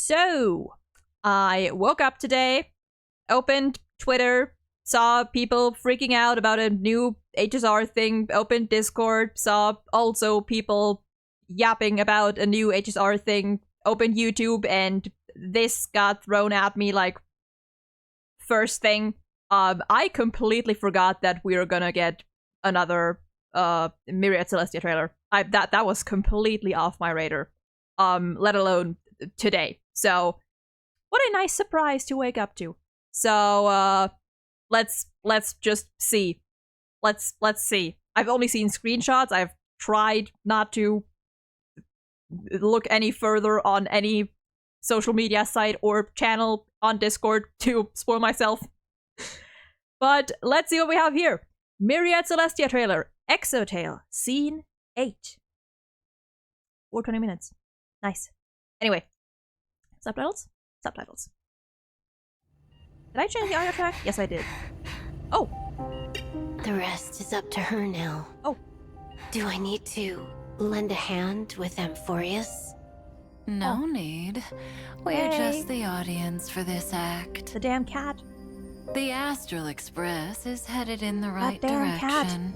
So, I woke up today, opened Twitter, saw people freaking out about a new HSR thing, opened Discord, saw also people yapping about a new HSR thing, opened YouTube, and this got thrown at me like first thing. I completely forgot that we were gonna get another Myriad Celestia trailer. That was completely off my radar. Let alone today. So what a nice surprise to wake up to. So let's just see. Let's see. I've only seen screenshots. I've tried not to look any further on any social media site or channel on Discord to spoil myself. But let's see what we have here. Myriad Celestia trailer. Exotale. Scene 8. 420 minutes. Nice. Anyway. Subtitles? Subtitles. Did I change the audio track? Yes, I did. Oh. The rest is up to her now. Oh. Do I need to lend a hand with Amphorius? No need. We're just the audience for this act. The damn cat. The Astral Express is headed in the right damn direction.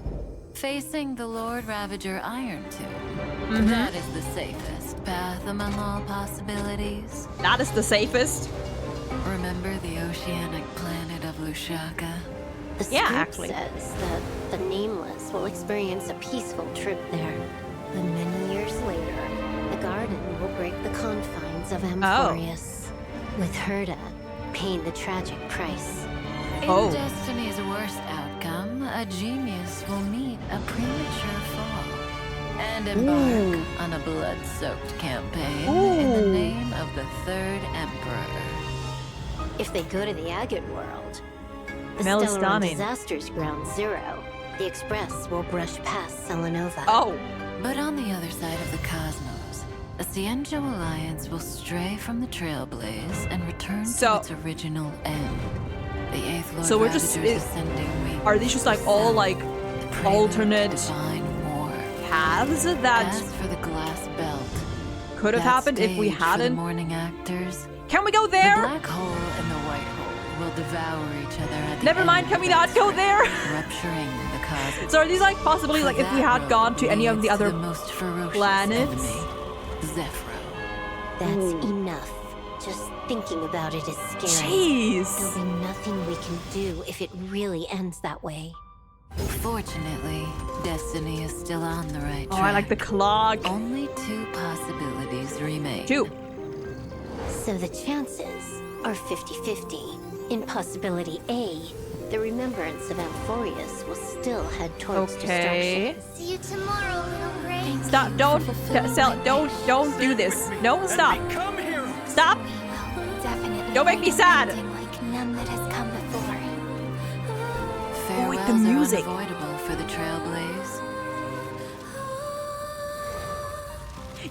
Facing the Lord Ravager Iron Tomb. That is the safest path among all possibilities. That is the safest. Remember the oceanic planet of Lushaka? The Yeah, script actually. says that the Nameless will experience a peaceful trip there. Then many years later, the Garden will break the confines of Amphorius. With her to pay the tragic price. In Destiny's worst outcome, a genius will meet a premature fall and embark on a blood-soaked campaign in the name of the Third Emperor. If they go to the Agate world, the Mel is Stellar stunning. Disasters Ground Zero, the Express will brush past Selenova. Oh. But on the other side of the cosmos, the Cienjo Alliance will stray from the Trailblaze and return to its original end. The Eighth Lord So we're just Ravager's ascending weakness are these just like all like alternate divine war. paths that As for the glass belt, could have that happened if we stage for the hadn't? morning actors, Can we go the there? black hole and the white hole will devour each other at the Never mind, end can of we the not go descent, there? rupturing the cosmos. So are these like possibly For like if we that had road gone to any of the leads to other most ferocious planets? enemy, Zephyro. That's enough. Just thinking about it is scary. Jeez. There'll be nothing we can do if it really ends that way. Fortunately, Destiny is still on the right track. Oh, I like the clog. Only 2 possibilities remain. 2. So the chances are 50-50. In possibility A, the remembrance of Amphorius will still head towards Okay. destruction. See you tomorrow, little Gray. Stop! Don't don't do this. No, stop! Stop! Definitely. Don't make me sad. Like none that has come before. Farewells wait, the music. are unavoidable for the Trailblaze.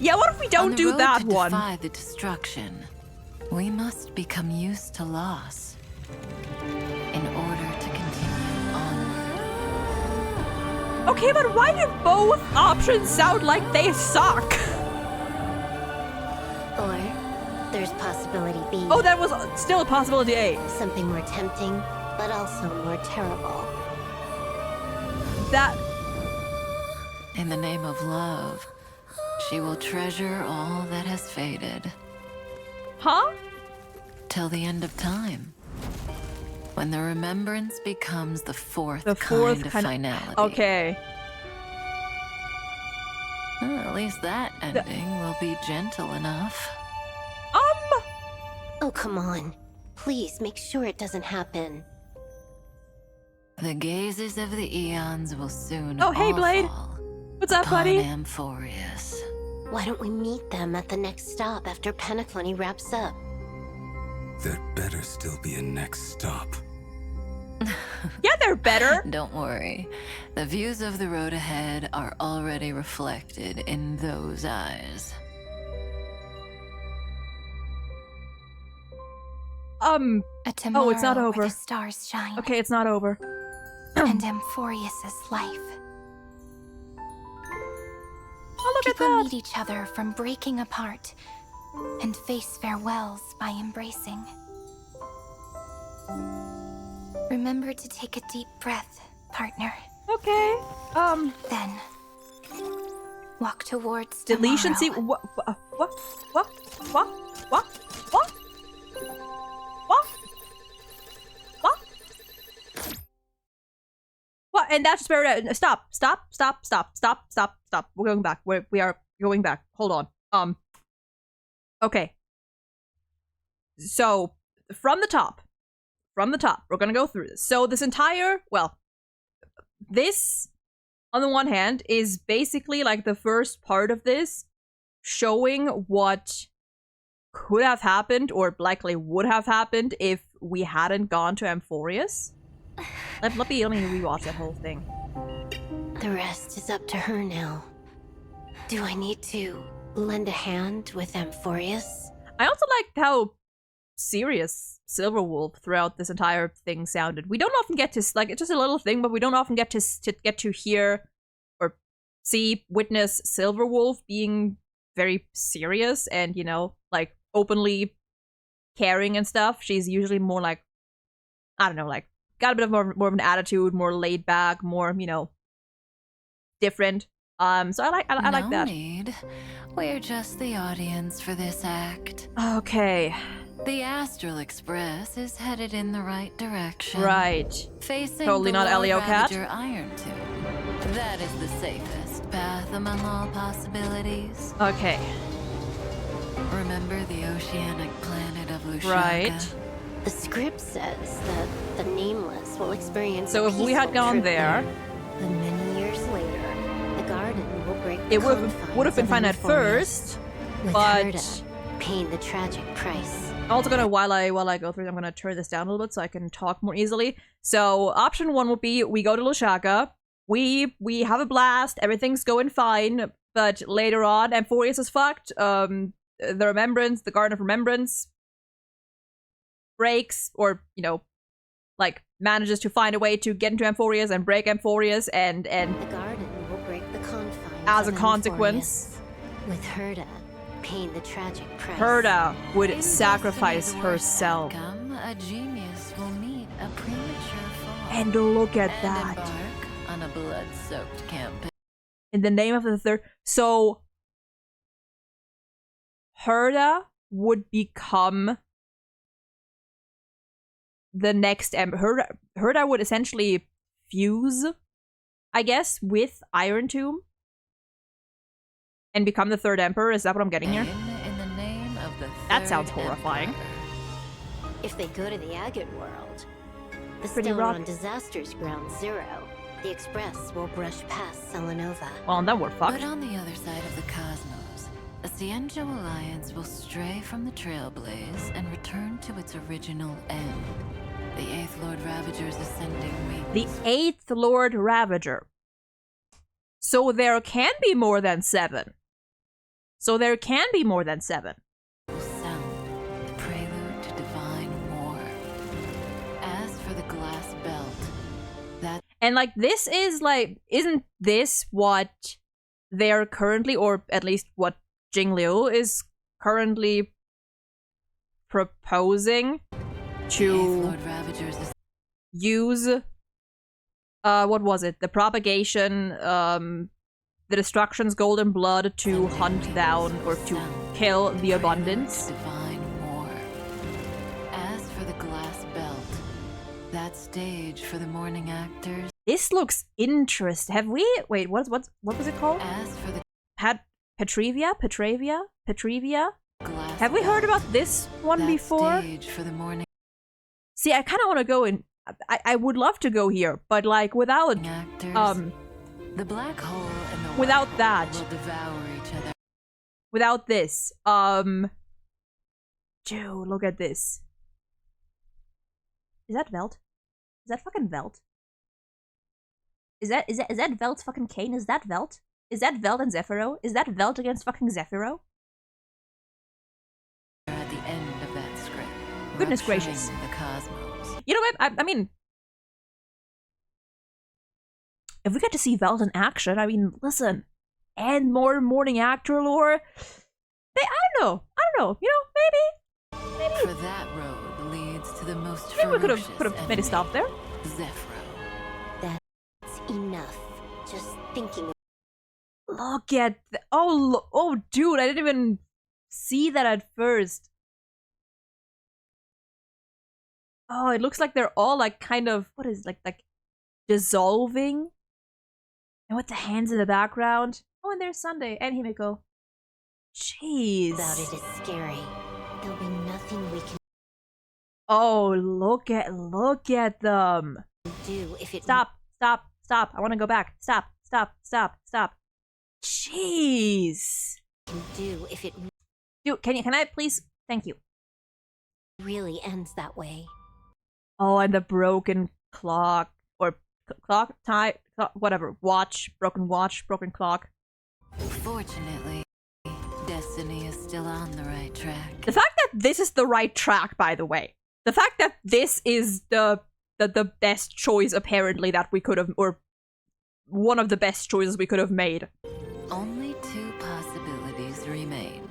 Yeah, what if we On don't the do road that to one? defy the destruction, we must become used to loss in order to continue onward. Okay, but why do both options sound like they suck? Or there's possibility B. Oh, that was still a possibility A. Something more tempting, but also more terrible. That In the name of love, she will treasure all that has faded huh? till the end of time, when the remembrance becomes the fourth The fourth kind of kind of- finality. Okay. Well, at least that ending will be gentle enough. Oh, come on. Please make sure it doesn't happen. The gazes of the eons will soon Oh, hey, all Blade. fall What's up, upon buddy? Amphorius. Why don't we meet them at the next stop after Penaclony wraps up? There better still be a next stop. Yeah, they're better. Don't worry. The views of the road ahead are already reflected in those eyes. A tomorrow Oh, it's not over. where the stars shine. Okay, it's not over. And Amphorius's life. Oh, look at People that. meet each other from breaking apart and face farewells by embracing. Remember to take a deep breath, partner. Okay. Then walk towards Deletion tomorrow. What? What? And that's where stop. We're going back. We are going back. Hold on. Okay. So from the top, we're gonna go through this. So this entire, this on the one hand is basically like the first part of this, showing what could have happened or likely would have happened if we hadn't gone to Amphorius. Let me rewatch that whole thing. The rest is up to her now. Do I need to lend a hand with Amphorius? I also liked how serious Silverwolf throughout this entire thing sounded. We don't often get to, like, it's just a little thing, but we don't often get to hear or witness Silverwolf being very serious and, you know, like, openly caring and stuff. She's usually more like, I don't know, like, got a bit of more of an attitude, more laid back, more, you know, different. So I like that. No need. We're just the audience for this act. Okay. The Astral Express is headed in the right direction. Right. Facing Totally the not Lord Elio Cat. Ravager Iron Tomb. That is the safest path among all possibilities. Okay. Remember the oceanic planet of Lushaka? Right. The script says that the Nameless will experience So a if we had peaceful gone trip there, then many years later, the garden will break the it would have been confines fine of at Amphorius, first, with but Herta paying the tragic price. I'm also gonna, while I go through it, I'm gonna turn this down a little bit so I can talk more easily. So option one would be we go to Lushaka, we have a blast, everything's going fine, but later on, Amphorius is fucked. The Remembrance, the Garden of Remembrance breaks, or, you know, like, manages to find a way to get into Amphorius and break Amphorius, and The garden will break the confines as a of consequence, Amphorius, with Herta paying the tragic price. Herta would In sacrifice Destiny's worst herself. outcome, a genius will meet a premature fall. And look at and that. embark on a blood-soaked campaign. In the name of the third. So, Herta would become the next Herta would essentially fuse, I guess, with Iron Tomb and become the third emperor. Is that what I'm getting here? In the name of the That sounds third horrifying. emperor. If they go to the Agate world, the Pretty stone rock. on Disaster's ground zero, the Express will brush past Selenova. Well, then we're fucked. But on the other side of the cosmos, a Cienjo alliance will stray from the Trailblaze and return to its original end. The 8th Lord Ravager's ascending wings. The 8th Lord Ravager. So there can be more than 7. So there can be more than 7. Will sound the prelude to divine war. As for the glass belt, that And, like, this is, like, isn't this what they're currently, or at least what Jingliu is currently proposing the 8th to Lord Ravager's use, what was it? The propagation, the destruction's golden blood to hunt down or to kill the abundance. Divine war. As for the glass belt, that stage for the morning actors. This looks interesting. Have we? Wait, what was it called? As for the Petrivia? glass Have we heard about this one that before? stage for the morning See, I kind of want to go in. I would love to go here, but, like, without actors. The black hole and the without white hole that. will devour each other. without this, dude, look at this. Is that Velt? Is that fucking Velt? Is that Velt's fucking Kane? Is that Velt? Is that Velt and Zephyro? Is that Velt against fucking Zephyro? At the end of that script. Goodness rupturing gracious. The cosmos. You know what? I mean, if we get to see Velt in action, I mean, listen, and more morning actor lore. I don't know. don't know. You know, maybe. For that road leads to the most Maybe we ferocious could have made a stop there. Zephyro. That's enough. Just thinking. Look at oh, dude! I didn't even see that at first. Oh, it looks like they're all like kind of what is it, like dissolving, and with the hands in the background. Oh, and there's Sunday and Himiko. Jeez. About it is scary. There'll be nothing we can Oh, look at them. do if it. Stop. I want to go back. Stop. Jeez. Can do if it Dude, can I please? Thank you. really ends that way. Oh, and the broken clock or clock time, whatever. Broken clock. Fortunately, Destiny is still on the right track. The fact that this is the right track, by the way. The fact that this is the best choice apparently that we could have, or one of the best choices we could have made. Only 2 possibilities remain.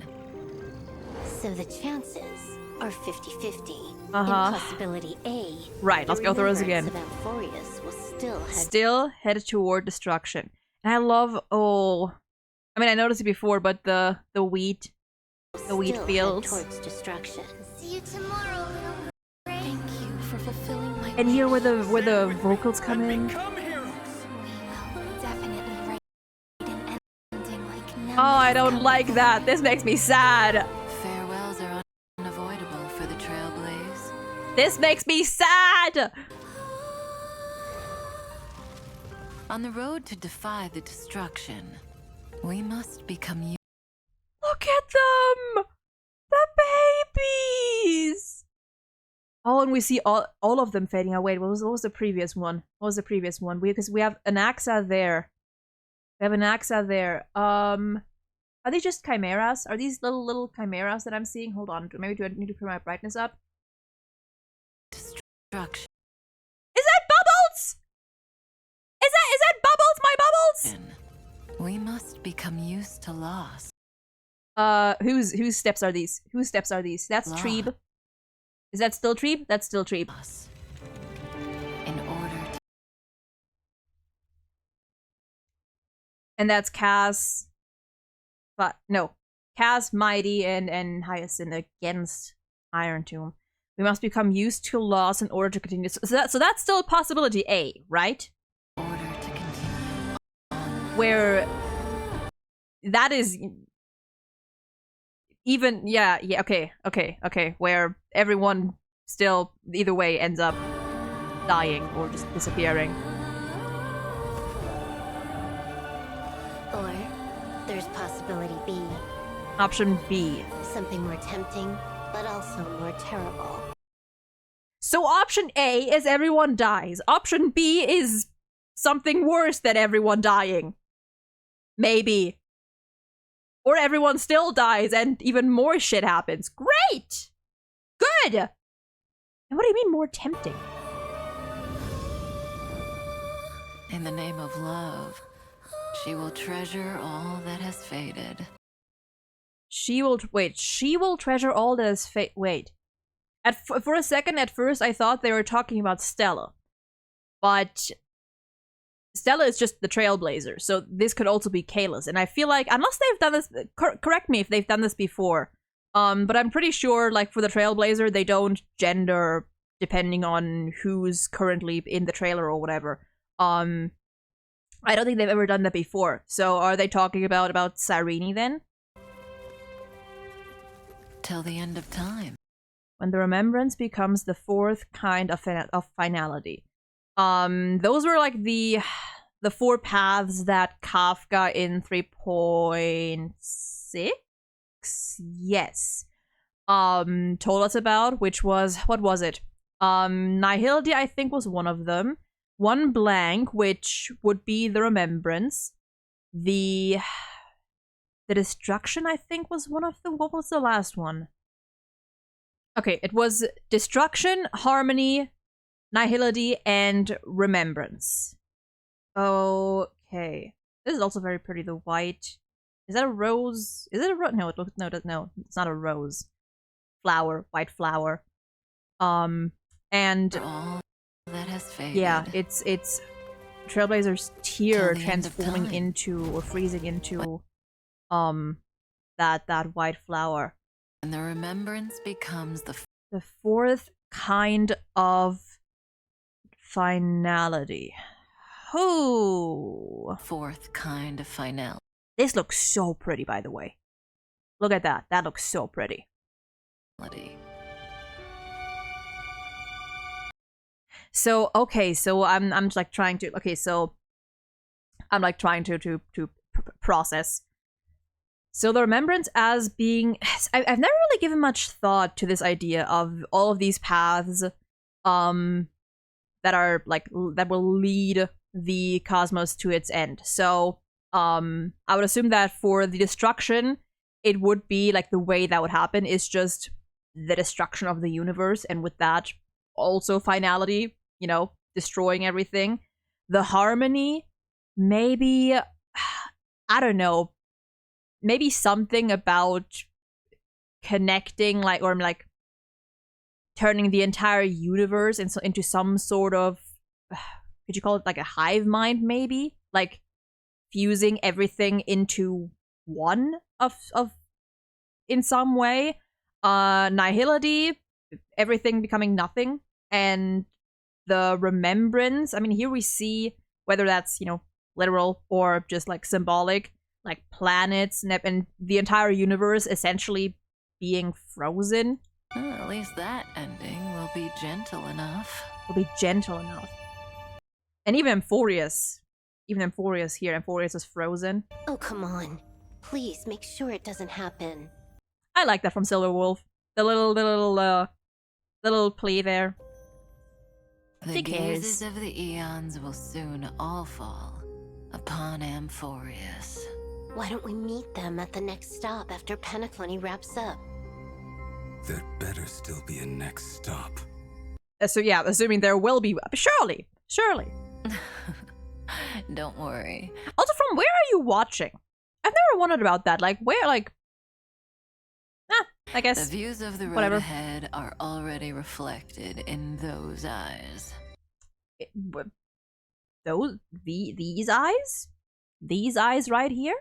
So the chances are 50-50. Uh-huh. In possibility A, Right, let's go through those again. the remembrance of Amphorius will Still headed toward destruction. And I love, I mean, I noticed it before, but the wheat fields. Towards destruction. See you tomorrow, little Ray. Thank you for fulfilling my. And here where the vocals come in. We will definitely write an ending like no Oh, I one's don't come like before. that. This makes me sad. Farewells are unavoidable for the Trailblaze. This makes me sad. On the road to defy the destruction, we must become Look at them! The babies! Oh, and we see all of them fading away. What was the previous one? Because we have an Axa there. Are they just chimeras? Are these little chimeras that I'm seeing? Hold on. Maybe do I need to put my brightness up? destruction. Is that Bubbles? Is that Bubbles? My Bubbles? We must become used to loss. Whose steps are these? That's Loss. Treeb. Is that still Treeb? That's still Treeb. In order to And that's Cass. But no. Cass, Mighty, and Hyacinth against Iron Tomb. We must become used to loss in order to continue. So that's still possibility A, right? order to continue. Where that is even okay. Where everyone still either way ends up dying or just disappearing. Or there's possibility B. Option B. Something more tempting, but also more terrible. So option A is everyone dies. Option B is something worse than everyone dying. Maybe. Or everyone still dies and even more shit happens. Great! Good! And what do you mean more tempting? In the name of love, she will treasure all that has faded. She will treasure all that is wait. For a second, at first, I thought they were talking about Stella. But Stella is just the Trailblazer, so this could also be Kalis. And I feel like, unless they've done this, correct me if they've done this before, but I'm pretty sure, like, for the Trailblazer, they don't gender depending on who's currently in the trailer or whatever. I don't think they've ever done that before. So are they talking about Cyrene then? Till the end of time. When the remembrance becomes the fourth kind of finality. Those were like the 4 paths that Kafka in 3.6, yes, told us about, which was, what was it? Nihility, I think, was one of them. One blank, which would be the remembrance. The destruction, I think, was one of them. What was the last one? Okay, it was destruction, harmony, nihility, and remembrance. Okay. This is also very pretty, the white. Is that a rose? Is it a rose? No, it looks no, it's not a rose. Flower, white flower. And all that has faded. yeah, it's Trailblazer's tear Till the end of transforming time. into or freezing into that white flower. And the remembrance becomes the fourth kind of finality. Ooh. fourth kind of finality. This looks so pretty, by the way. Look at that. That looks so pretty. So okay, so I'm just like trying to process. So the remembrance as being, I've never really given much thought to this idea of all of these paths, that are like that will lead the cosmos to its end. So I would assume that for the destruction, it would be like the way that would happen is just the destruction of the universe, and with that also finality, you know, destroying everything. The harmony, maybe, I don't know, maybe something about connecting, like, or like turning the entire universe into some sort of, could you call it like a hive mind, maybe? Like fusing everything into one of in some way. Nihility, everything becoming nothing, and the remembrance. I mean, here we see whether that's, you know, literal or just like symbolic, like planets and the entire universe essentially being frozen. At least that ending will be gentle enough. And even Amphorius here, Amphorius is frozen. Oh, come on. Please make sure it doesn't happen. I like that from Silverwolf. The little plea there. The She cares. gazes of the eons will soon all fall upon Amphorius. Why don't we meet them at the next stop after Penaclony wraps up? There better still be a next stop. So yeah, assuming there will be, surely. Don't worry. Also, from where are you watching? I've never wondered about that. Like, where, like... I guess. The views of the road whatever. ahead are already reflected in those eyes. These eyes? These eyes right here?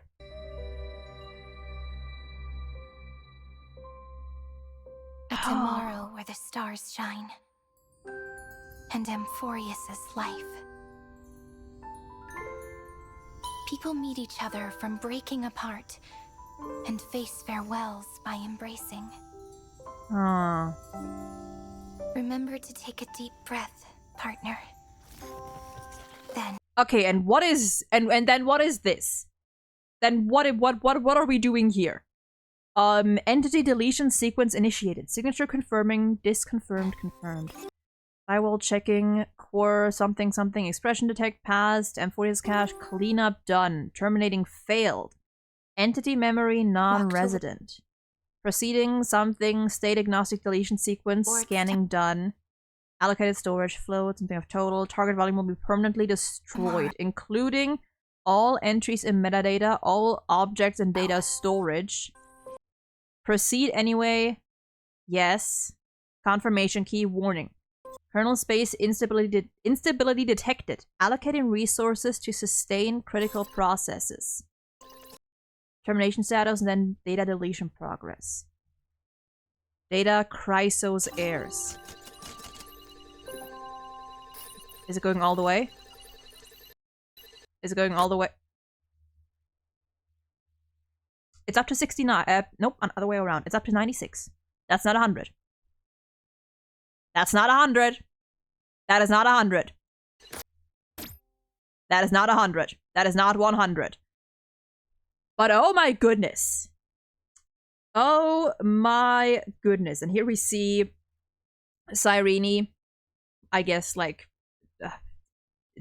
A tomorrow where the stars shine. And Amphorius's life. People meet each other from breaking apart and face farewells by embracing. Remember to take a deep breath, partner. Then. Okay, and what is then what is this? Then what are we doing here? Entity deletion sequence initiated. Signature confirming, disconfirmed, confirmed. Firewall checking, core something something, expression detect passed, Amphorius cache, cleanup done, terminating failed. Entity memory non-resident. Proceeding something, state agnostic deletion sequence, scanning done. Allocated storage float, something of total. Target volume will be permanently destroyed, including all entries in metadata, all objects and data storage. Proceed anyway. Yes. Confirmation key, warning. Kernel space instability detected. Allocating resources to sustain critical processes. Termination status and then data deletion progress. Data Chrysos heirs. Is it going all the way? Is it going all the way? It's up to 69. Nope, other way around. It's up to 96. That's not 100. That's not 100. That is not 100. That is not 100. That is not 100. But oh my goodness. Oh my goodness. And here we see Cyrene, I guess, like,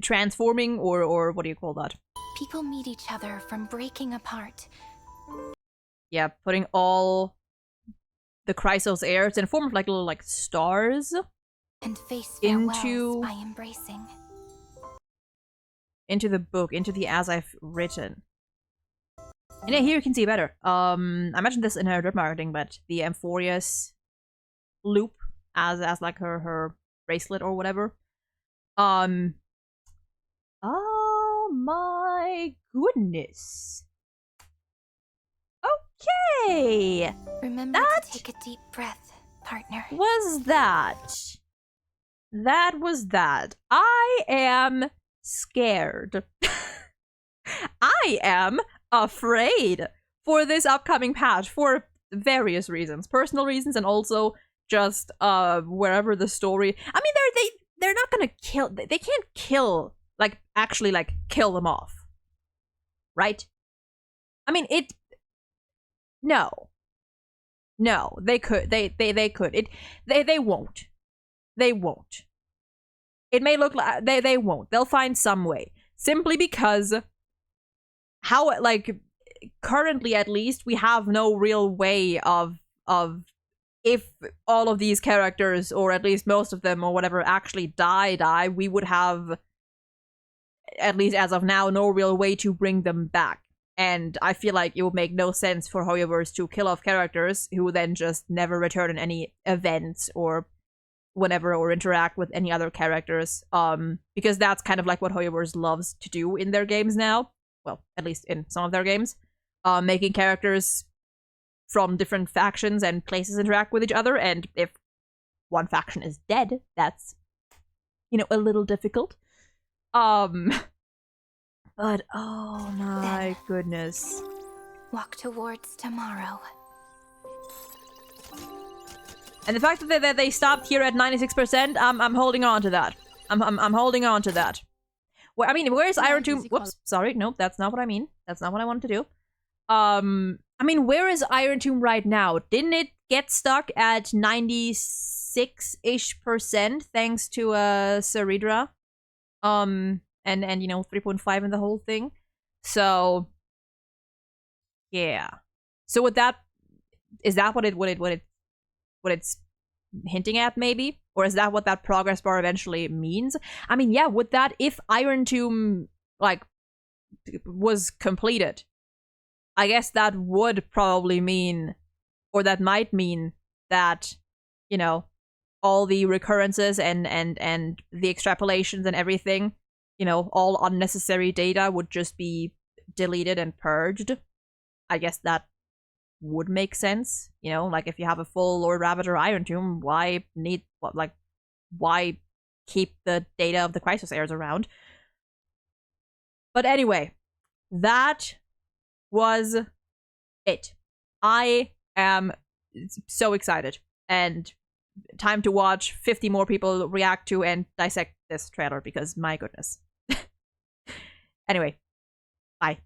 transforming, or what do you call that? People meet each other from breaking apart. Yeah, putting all the Chrysos heirs in a form of like little like stars And face farewells into by embracing. the book, into the as I've written. And yeah, here you can see better. I mentioned this in her drip marketing, but the Amphorius loop as like her bracelet or whatever. Oh my goodness. Okay. Remember That to take a deep breath, partner. was that. That was that. I am scared. I am afraid for this upcoming patch for various reasons, personal reasons, and also just wherever the story. I mean, they're not gonna kill. They can't kill, like, actually, like, kill them off, right? I mean, it. No, they could. They could. They won't. They won't. It may look like they won't. They'll find some way, simply because how, like, currently at least we have no real way of if all of these characters, or at least most of them or whatever, actually die, we would have, at least as of now, no real way to bring them back. And I feel like it would make no sense for Hoyoverse to kill off characters who then just never return in any events or whenever, or interact with any other characters. Because that's kind of like what Hoyoverse loves to do in their games now. Well, at least in some of their games. Making characters from different factions and places interact with each other, and if one faction is dead, that's, you know, a little difficult. But oh my goodness. Walk towards tomorrow. And the fact that they stopped here at 96%, I'm holding on to that. I'm holding on to that. Well, I mean, where's Iron Tomb? Whoops, sorry, no, that's not what I mean. That's not what I wanted to do. I mean, where is Iron Tomb right now? Didn't it get stuck at 96-ish% thanks to Ceridra? And you know, 3.5 in the whole thing. So yeah. So with that, is that what it's hinting at, maybe? Or is that what that progress bar eventually means? I mean, yeah, with that, if Iron Tomb, like, was completed, I guess that would probably mean, or that might mean that, you know, all the recurrences and the extrapolations and everything, you know, all unnecessary data would just be deleted and purged. I guess that would make sense, you know, like if you have a full Lord Rabbit or Iron Tomb, why keep the data of the Crisis Heirs around? But anyway, that was it. I am so excited, and time to watch 50 more people react to and dissect this trailer, because my goodness. Anyway, bye.